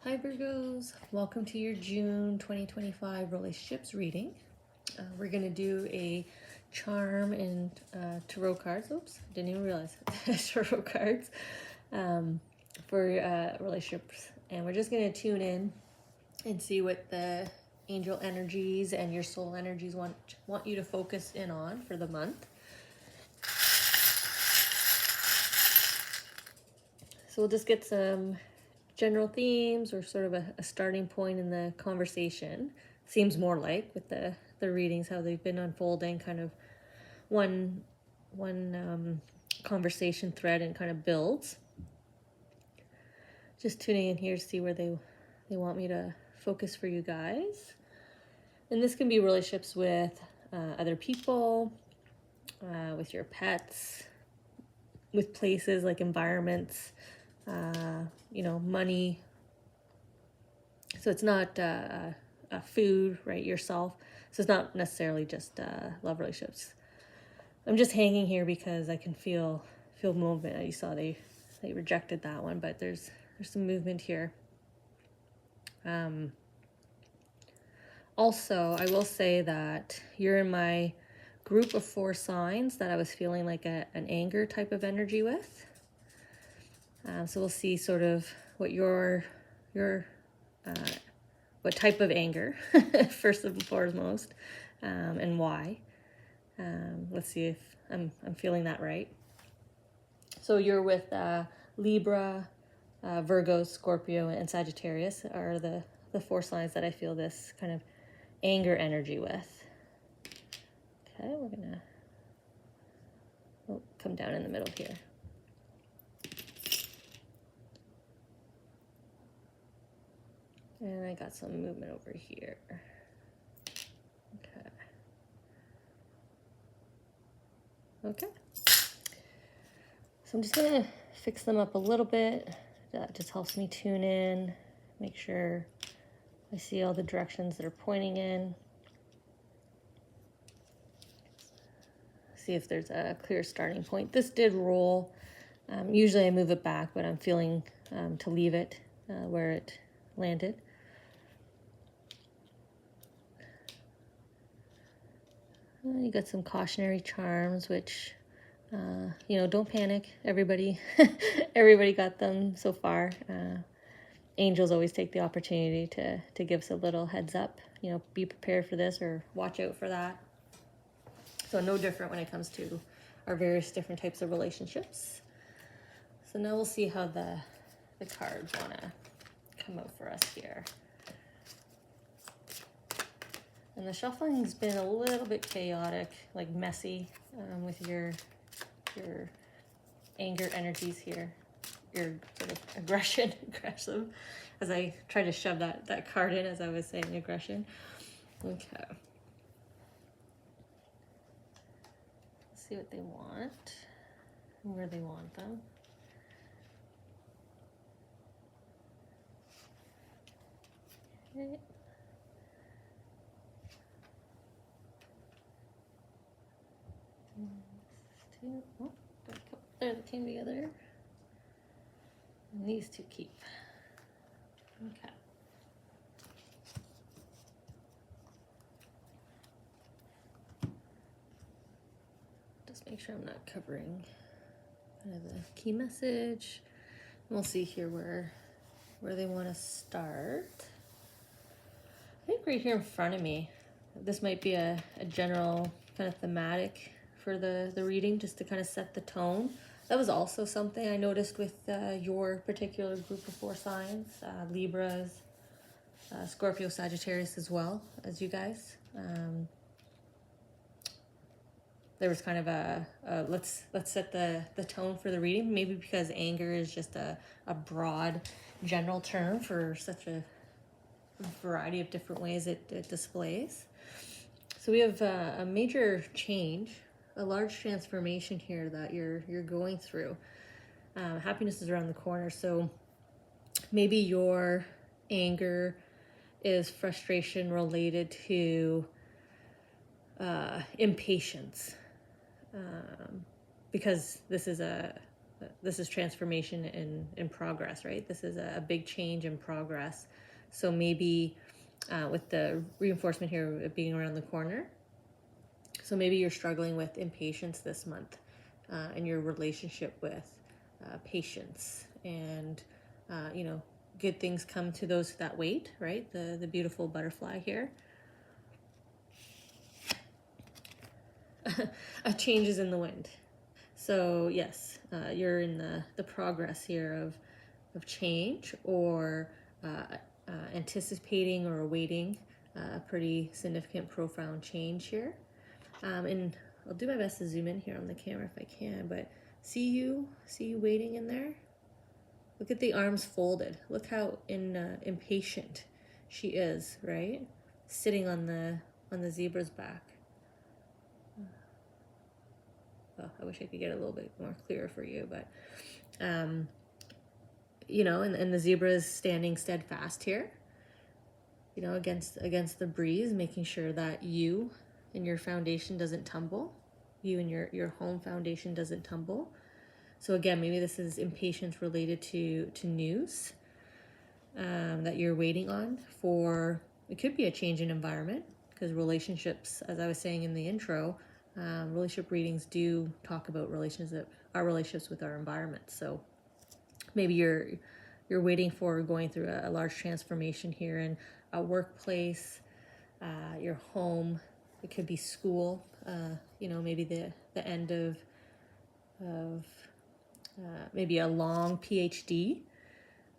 Hi Virgos, welcome to your June 2025 relationships reading. We're going to do a charm and tarot cards. Oops, didn't even realize tarot cards for relationships. And we're just going to tune in and see what the angel energies and your soul energies want you to focus in on for the month. So we'll just get some general themes or sort of a starting point in the conversation. Seems more like with the readings, how they've been unfolding, kind of one conversation thread and kind of builds. Just tuning in here to see where they want me to focus for you guys. And this can be relationships with other people, with your pets, with places like environments, money. So it's not food, right? Yourself. So it's not necessarily just love relationships. I'm just hanging here because I can feel movement. You saw they rejected that one, but there's some movement here. Also, I will say that you're in my group of 4 signs that I was feeling like an anger type of energy with. So we'll see sort of what your what type of anger, first and foremost, and why. Let's see if I'm feeling that right. So you're with Libra, Virgo, Scorpio, and Sagittarius are the 4 signs that I feel this kind of anger energy with. Okay, we're gonna come down in the middle here. And I got some movement over here. Okay. So I'm just gonna fix them up a little bit. That just helps me tune in, make sure I see all the directions that are pointing in. See if there's a clear starting point. This did roll. Usually I move it back, but I'm feeling to leave it where it landed. You got some cautionary charms, which, don't panic. Everybody got them so far. Angels always take the opportunity to give us a little heads up. Be prepared for this or watch out for that. So no different when it comes to our various different types of relationships. So now we'll see how the cards want to come out for us here. And the shuffling's been a little bit chaotic, like messy, with your anger energies here, your sort of aggressive, as I try to shove that card in as I was saying aggression. Okay. Let's see what they want and where they want them. Okay. Oh, got a couple there that came together. And these 2 keep. Okay. Just make sure I'm not covering kind of the key message. And we'll see here where they want to start. I think right here in front of me, this might be a general kind of thematic for the reading, just to kind of set the tone. That was also something I noticed with your particular group of 4 signs, Libras, Scorpio, Sagittarius as well as you guys. There was kind of a let's set the tone for the reading, maybe because anger is just a broad general term for such a variety of different ways it displays. So we have a major change, a large transformation here that you're going through. Happiness is around the corner, so maybe your anger is frustration related to impatience, because this is a this is transformation in progress, right? This is a big change in progress. So maybe with the reinforcement here of being around the corner, so maybe you're struggling with impatience this month in your relationship with patience, and good things come to those that wait, right? The beautiful butterfly here. A change is in the wind. So yes, you're in the progress here of change, or anticipating or awaiting a pretty significant, profound change here. And I'll do my best to zoom in here on the camera if I can, but see you waiting in there? Look at the arms folded. Look how impatient she is, right? Sitting on the zebra's back. Oh, I wish I could get a little bit more clearer for you, but and the zebra is standing steadfast here, against the breeze, making sure that you and your foundation doesn't tumble, you and your home foundation doesn't tumble. So again, maybe this is impatience related to news that you're waiting on for. It could be a change in environment, because relationships, as I was saying in the intro, relationship readings do talk about our relationships with our environment. So maybe you're waiting for going through a large transformation here in a workplace, your home. It could be school. Maybe the end of maybe a long PhD.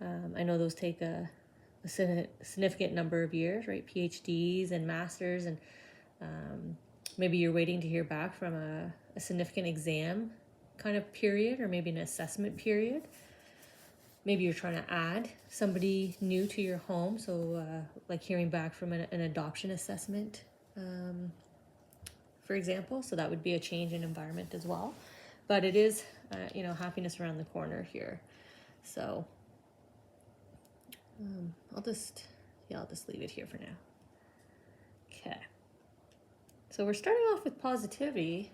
I know those take a significant number of years, right? PhDs and masters, and maybe you're waiting to hear back from a significant exam kind of period, or maybe an assessment period. Maybe you're trying to add somebody new to your home, so like hearing back from an adoption assessment, for example. So that would be a change in environment as well. But it is, happiness around the corner here. So I'll just leave it here for now. Okay. So we're starting off with positivity,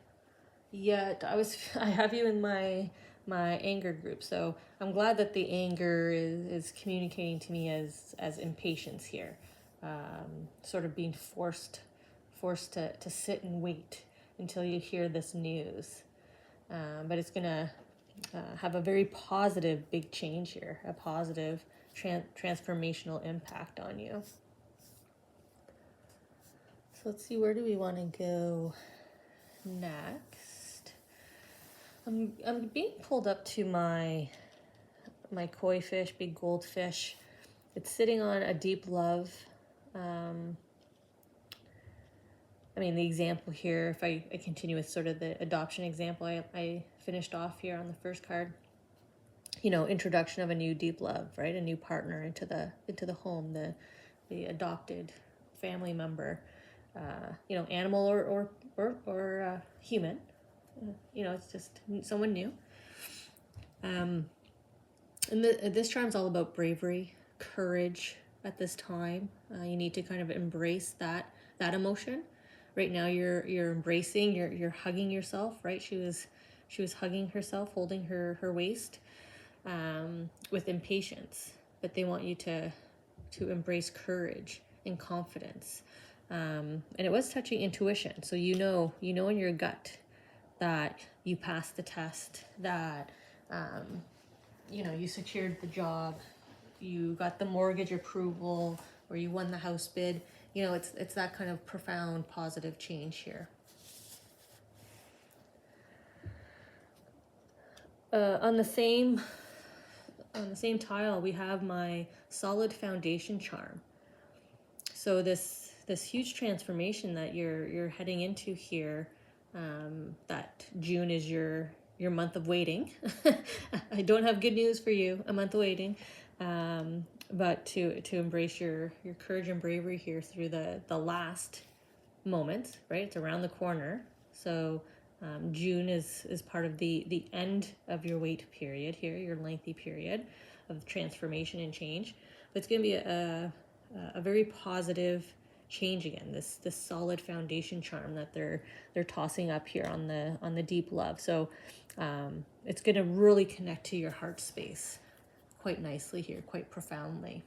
yet I have you in my anger group. So I'm glad that the anger is communicating to me as impatience here, sort of being forced to sit and wait until you hear this news. But it's gonna have a very positive big change here, a positive transformational impact on you. So let's see, where do we want to go next? I'm being pulled up to my koi fish, big goldfish. It's sitting on a deep love. The example here, if I continue with sort of the adoption example, I finished off here on the first card. Introduction of a new deep love, right? A new partner into the home, the adopted family member, animal or human. It's just someone new. And this charm's all about bravery, courage at this time. You need to kind of embrace that emotion. Right now you're embracing, you're hugging yourself, right? She was hugging herself, holding her waist, with impatience. But they want you to embrace courage and confidence. And it was touching intuition. So you know in your gut that you passed the test, that you secured the job, you got the mortgage approval, or you won the house bid. It's that kind of profound positive change here. On the same tile, we have my solid foundation charm. So this huge transformation that you're heading into here, that June is your month of waiting. I don't have good news for you, a month of waiting. But to embrace your courage and bravery here through the last moment, right? It's around the corner. So June is part of the end of your wait period here, your lengthy period of transformation and change. But it's going to be a very positive change again, this solid foundation charm that they're tossing up here on the deep love. So it's going to really connect to your heart space quite nicely here, quite profoundly.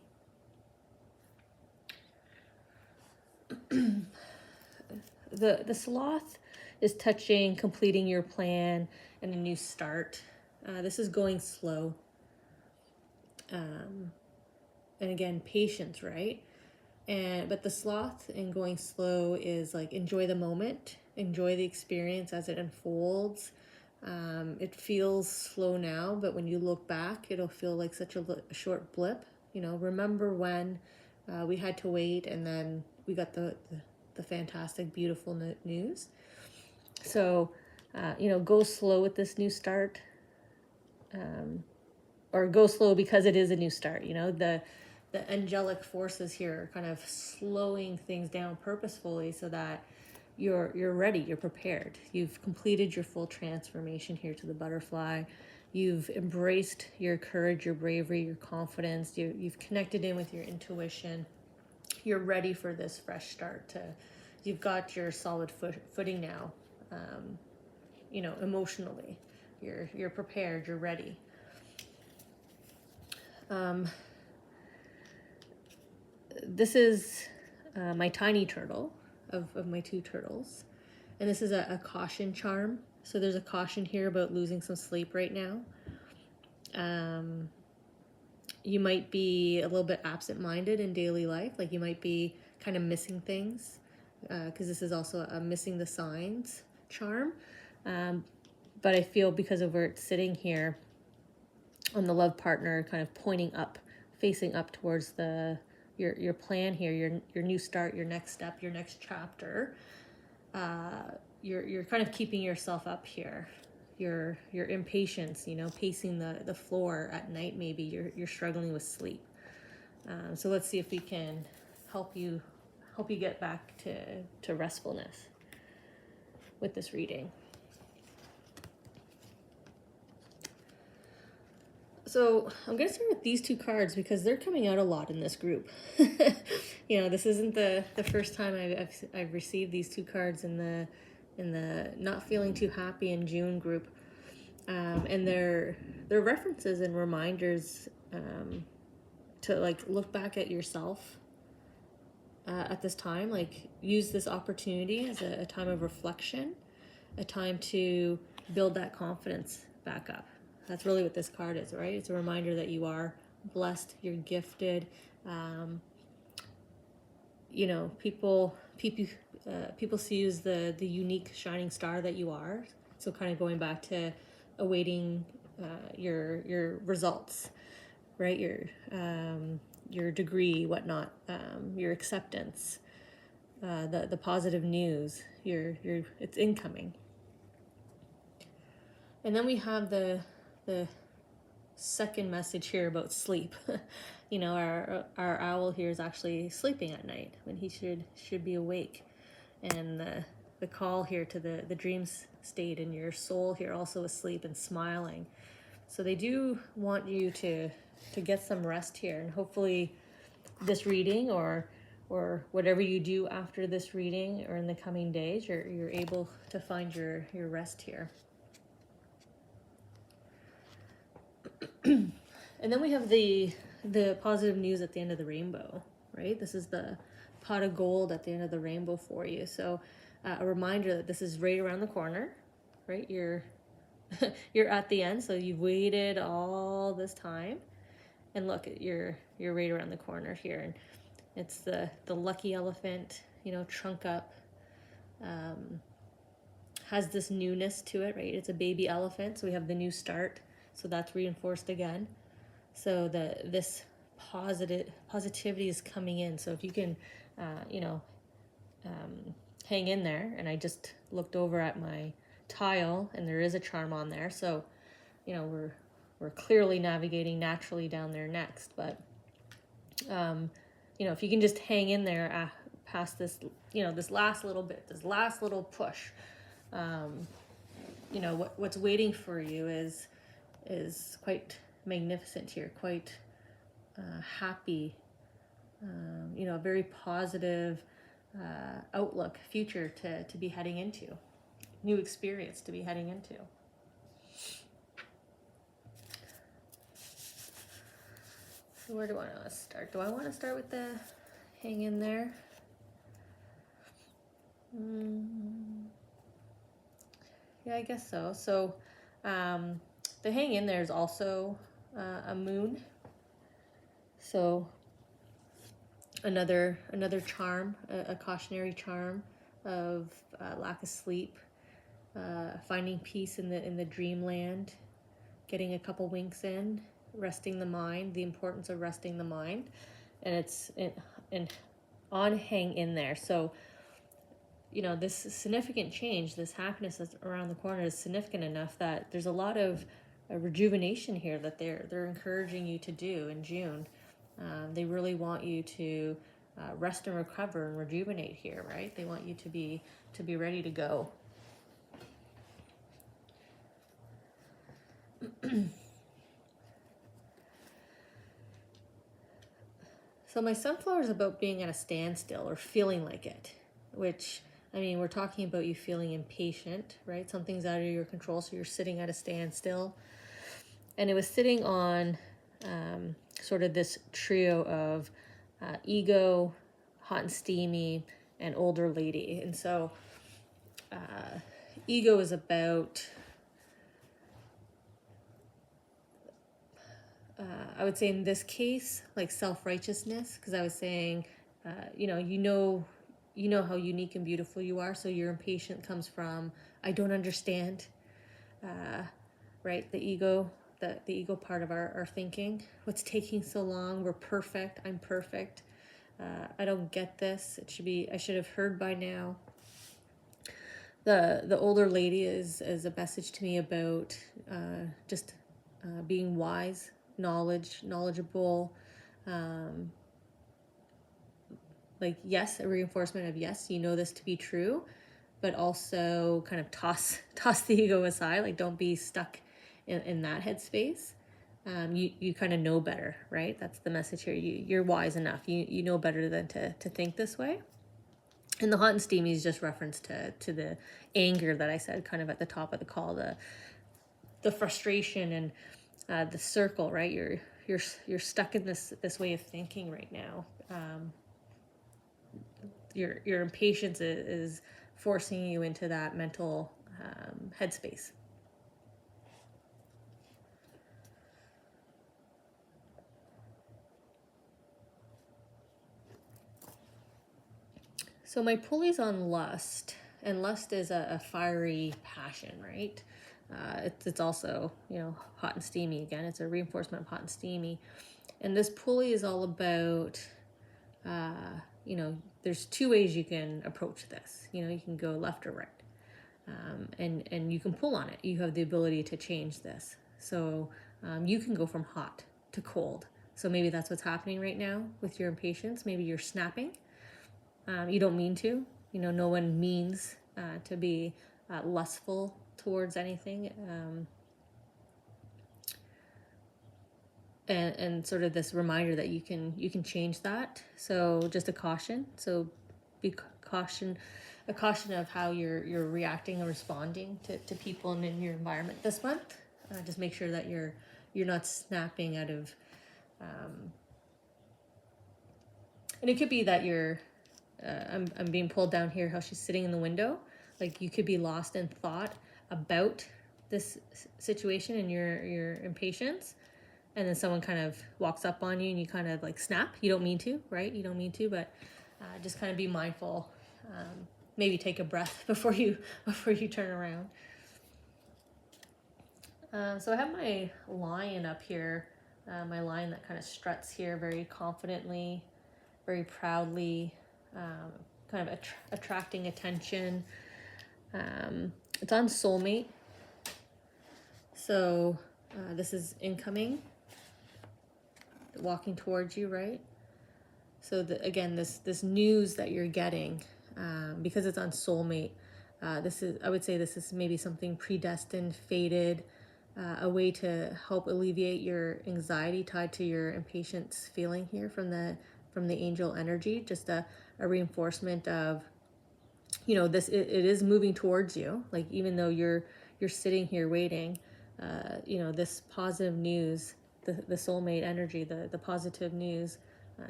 The sloth is touching completing your plan and a new start. This is going slow. And again, patience, right? But the sloth in going slow is like, enjoy the moment, enjoy the experience as it unfolds. It feels slow now, but when you look back, it'll feel like such a short blip. You know, remember when we had to wait, and then we got the fantastic, beautiful news. So, go slow with this new start, or go slow because it is a new start. You know, the angelic forces here are kind of slowing things down purposefully so that you're ready, you're prepared. You've completed your full transformation here to the butterfly. You've embraced your courage, your bravery, your confidence. You've connected in with your intuition. You're ready for this fresh start. You've got your solid footing now. Emotionally, you're prepared. You're ready. This is my tiny turtle of my two turtles. And this is a caution charm. So there's a caution here about losing some sleep right now. You might be a little bit absent-minded in daily life. Like you might be kind of missing things, because this is also a missing the signs charm. But I feel because of where it's sitting here on the love partner, kind of pointing up, facing up towards your plan here, your new start, your next step, your next chapter. You're kind of keeping yourself up here. Your impatience, pacing the floor at night. Maybe you're struggling with sleep. So let's see if we can help you get back to restfulness with this reading. So I'm going to start with these two cards because they're coming out a lot in this group. This isn't the first time I've received these two cards in the not feeling too happy in June group. And they're references and reminders to like look back at yourself at this time. Like use this opportunity as a time of reflection, a time to build that confidence back up. That's really what this card is, right? It's a reminder that you are blessed, you're gifted. People see you as the unique shining star that you are. So kind of going back to awaiting your results, right? Your degree, whatnot, your acceptance, the positive news. It's incoming. And then we have the second message here about sleep. Our owl here is actually sleeping at night when he should be awake. And the call here to the dreams state, and your soul here also asleep and smiling. So they do want you to get some rest here, and hopefully this reading or whatever you do after this reading or in the coming days, you're able to find your rest here. And then we have the positive news at the end of the rainbow, right? This is the pot of gold at the end of the rainbow for you. So a reminder that this is right around the corner, right? You're at the end, so you've waited all this time, and look, you're right around the corner here, and it's the lucky elephant, trunk up, has this newness to it, right? It's a baby elephant, so we have the new start. So that's reinforced again. So this positivity is coming in. So if you can, hang in there. And I just looked over at my tile, and there is a charm on there. So, we're clearly navigating naturally down there next. But, if you can just hang in there past this, this last little bit, this last little push, what's waiting for you is quite magnificent here, quite happy, a very positive, outlook, future to be heading into, new experience to be heading into. So where do I want to start? Do I want to start with the hang in there? Yeah, I guess so. So the hang in there is also a moon. So another charm, a cautionary charm of lack of sleep, finding peace in the dreamland, getting a couple winks in, resting the mind, the importance of resting the mind, and it's on hang in there. So this significant change, this happiness that's around the corner is significant enough that there's a lot of rejuvenation here that they're encouraging you to do in June. They really want you to rest and recover and rejuvenate here, right? They want you to be ready to go. So my sunflower is about being at a standstill or feeling like it, which, I mean, we're talking about you feeling impatient, right? Something's out of your control, so you're sitting at a standstill. And it was sitting on sort of this trio of ego, hot and steamy, and older lady. And so ego is about, I would say in this case, like self-righteousness, because I was saying, you know how unique and beautiful you are. So your impatient comes from, I don't understand, right? The ego part of our thinking. What's taking so long? We're perfect. I'm perfect. I don't get this. I should have heard by now. The older lady is a message to me about just being wise, knowledgeable, like, yes, a reinforcement of, yes, you know this to be true, but also kind of toss the ego aside. Like, don't be stuck in that headspace. You kind of know better, right? That's the message here. You're wise enough. You know better than to think this way. And the hot and steamy is just reference to the anger that I said kind of at the top of the call, the frustration and the circle, right? You're stuck in this way of thinking right now. Your impatience is forcing you into that mental headspace. So my pulley's on lust, and lust is a fiery passion, right? It's also, hot and steamy again. It's a reinforcement of hot and steamy. And this pulley is all about, there's two ways you can approach this. You can go left or right. And you can pull on it. You have the ability to change this. So you can go from hot to cold. So maybe that's what's happening right now with your impatience. Maybe you're snapping. You don't mean to. No one means to be lustful towards anything. And sort of this reminder that you can change that. So just a caution. So be a caution of how you're reacting or responding to people and in your environment this month. Just make sure that you're not snapping out of. And it could be that you're. I'm being pulled down here. How she's sitting in the window, like you could be lost in thought about this situation and your impatience. And then someone kind of walks up on you and you kind of like snap. You don't mean to, right? You don't mean to, but just kind of be mindful. Maybe take a breath before you turn around. So I have my lion up here, my lion that kind of struts here very confidently, very proudly, kind of attracting attention. It's on soulmate. So this is incoming, walking towards you, right? So again, this news that you're getting, because it's on soulmate, I would say this is maybe something predestined, fated, a way to help alleviate your anxiety tied to your impatience feeling here from the the angel energy, just a reinforcement of, you know, this, it is moving towards you. Like, even though you're sitting here waiting, you know, this positive news, the soulmate energy, the positive news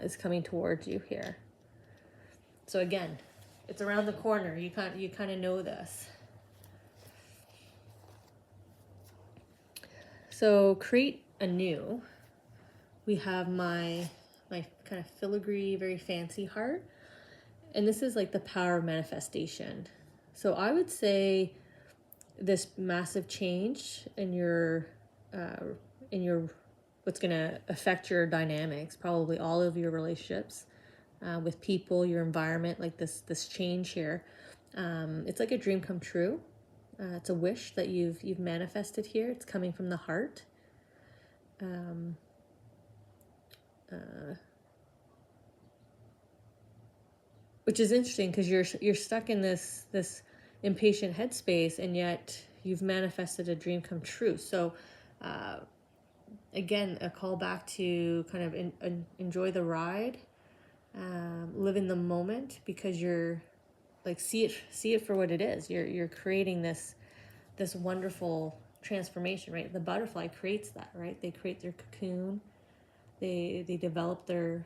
is coming towards you here. So again, it's around the corner. You kind of know this. So create anew. We have my kind of filigree, very fancy heart. And this is like the power of manifestation. So I would say this massive change in your what's going to affect your dynamics, probably all of your relationships with people, your environment, like this change here. It's like a dream come true. It's a wish that you've manifested here. It's coming from the heart. Which is interesting because you're stuck in this impatient headspace, and yet you've manifested a dream come true. So again, a call back to kind of enjoy the ride, live in the moment, because you're like, see it for what it is. You're creating this wonderful transformation, right? The butterfly creates that, right? They create their cocoon, they develop their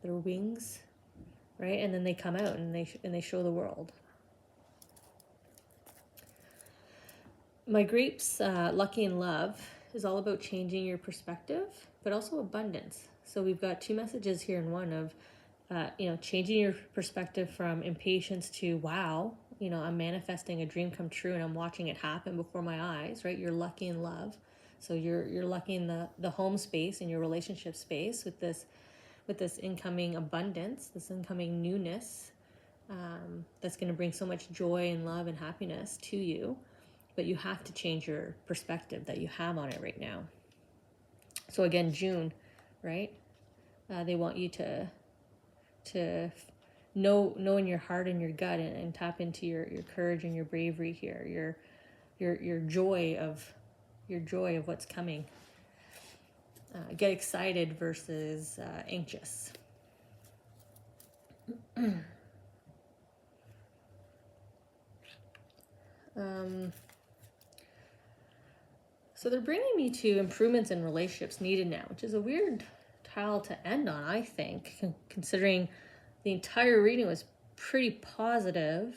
wings, right? And then they come out and they show the world. My grapes, Lucky in Love, is all about changing your perspective, but also abundance. So we've got two messages here in one of, you know, changing your perspective from impatience to, wow, you know, I'm manifesting a dream come true and I'm watching it happen before my eyes, right? You're lucky in love. So you're lucky in the home space and your relationship space with this incoming abundance, this incoming newness, that's going to bring so much joy and love and happiness to you. But you have to change your perspective that you have on it right now. So again, June, right? They want you to know in your heart and your gut, and tap into your courage and your bravery here, your joy of what's coming. Get excited versus anxious. So they're bringing me to improvements in relationships needed now, which is a weird tile to end on, I think, considering the entire reading was pretty positive.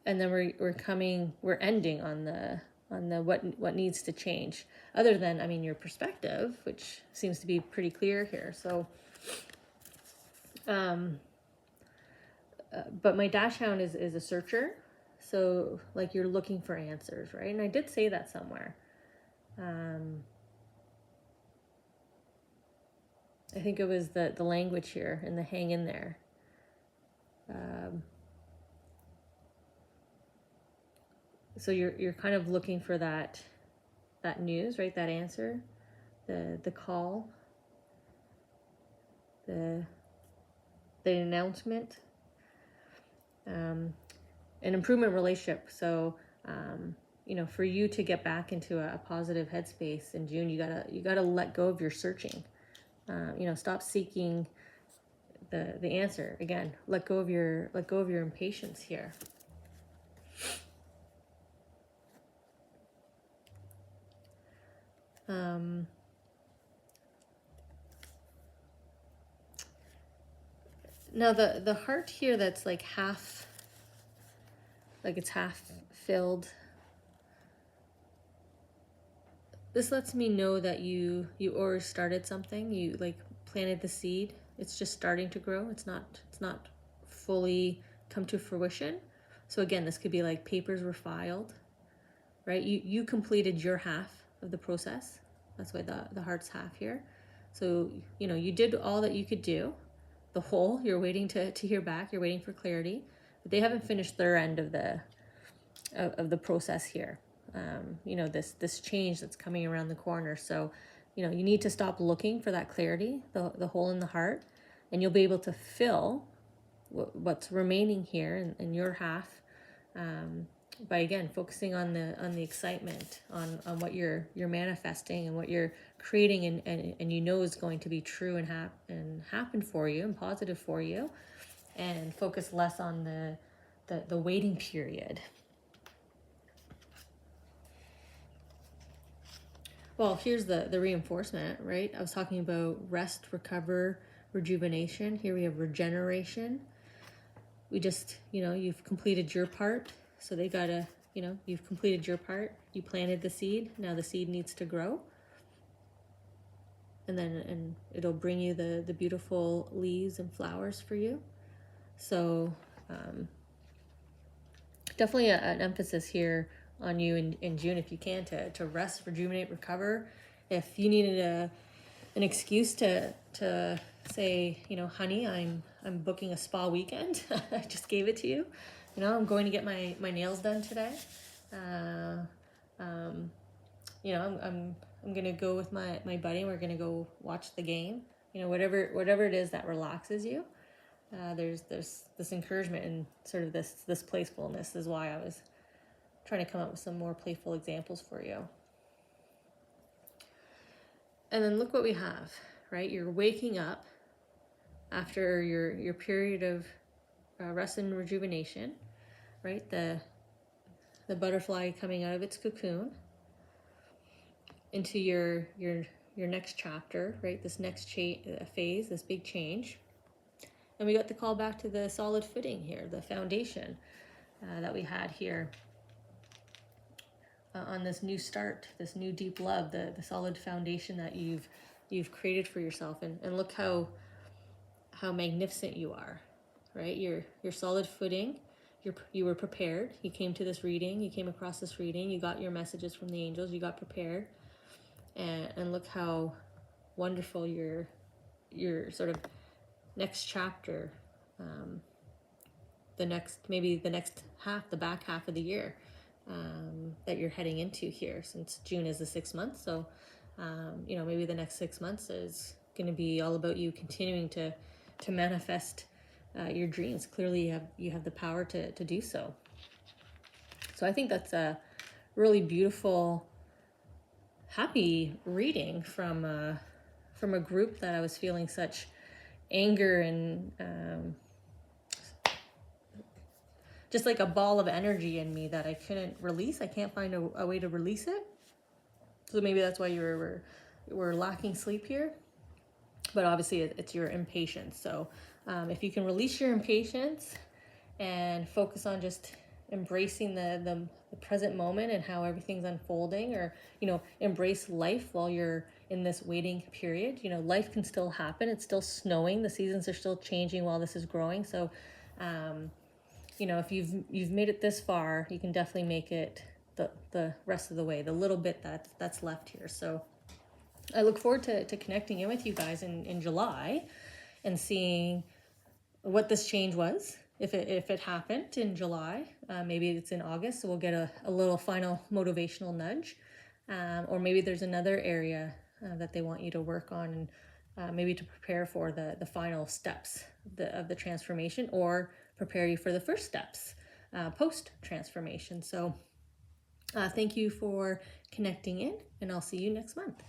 And then we're ending on the what needs to change, other than, I mean, your perspective, which seems to be pretty clear here. So but my dachshund is a searcher. So like, you're looking for answers, right? And I did say that somewhere. I think it was the language here and the hang in there. So you're kind of looking for that news, right? That answer, the call, the announcement, an improvement relationship. So you know, for you to get back into a positive headspace in June, you gotta let go of your searching. You know, stop seeking the answer. Again, let go of your impatience here. Now the heart here, that's like half, like it's half filled. This lets me know that you already started something. You like planted the seed. It's just starting to grow. It's not fully come to fruition. So again, this could be like papers were filed, right? You completed your half of the process. That's why the heart's half here. So, you know, you did all that you could do. The whole, you're waiting to hear back. You're waiting for clarity, but they haven't finished their end of the process here. You know, this change that's coming around the corner. So, you know, you need to stop looking for that clarity, the hole in the heart, and you'll be able to fill what's remaining here in your half By again focusing on the excitement, on what you're manifesting and what you're creating, and you know is going to be true and happen for you and positive for you, and focus less on the waiting period. Well, here's the reinforcement, right? I was talking about rest, recover, rejuvenation. Here we have regeneration. We just, you've completed your part. So they gotta, you've completed your part. You planted the seed. Now the seed needs to grow. And it'll bring you the beautiful leaves and flowers for you. So definitely an emphasis here on you in June, if you can, to rest, rejuvenate, recover. If you needed an excuse to say, honey, I'm booking a spa weekend. I just gave it to you. I'm going to get my nails done today. I'm gonna go with my buddy, and we're gonna go watch the game. Whatever it is that relaxes you. There's this encouragement and sort of this playfulness is why I was trying to come up with some more playful examples for you. And then look what we have, right? You're waking up after your period of rest and rejuvenation, right? The butterfly coming out of its cocoon into your next chapter, right? This next phase, this big change. And we got the call back to the solid footing here, the foundation that we had here on this new start, this new deep love, the solid foundation that you've created for yourself. And look how magnificent you are, right? Your solid footing. You were prepared. You came to this reading. You came across this reading. You got your messages from the angels. You got prepared, and look how wonderful your sort of next chapter, the next half, the back half of the year that you're heading into here, since June is the 6th month. So, maybe the next 6 months is going to be all about you continuing to manifest your dreams. Clearly, you have the power to do so. So I think that's a really beautiful, happy reading from a group that I was feeling such anger and just like a ball of energy in me that I couldn't release. I can't find a way to release it. So maybe that's why you were lacking sleep here. But obviously it's your impatience. So if you can release your impatience and focus on just embracing the present moment and how everything's unfolding, or embrace life while you're in this waiting period. Life can still happen. It's still snowing. The seasons are still changing while this is growing. So if you've made it this far, you can definitely make it the rest of the way, the little bit that's left here. So I look forward to connecting in with you guys in July and seeing what this change was. If it happened in July, maybe it's in August, so we'll get a little final motivational nudge. Or maybe there's another area that they want you to work on, and maybe to prepare for the final steps of the transformation, or prepare you for the first steps post-transformation. So thank you for connecting in, and I'll see you next month.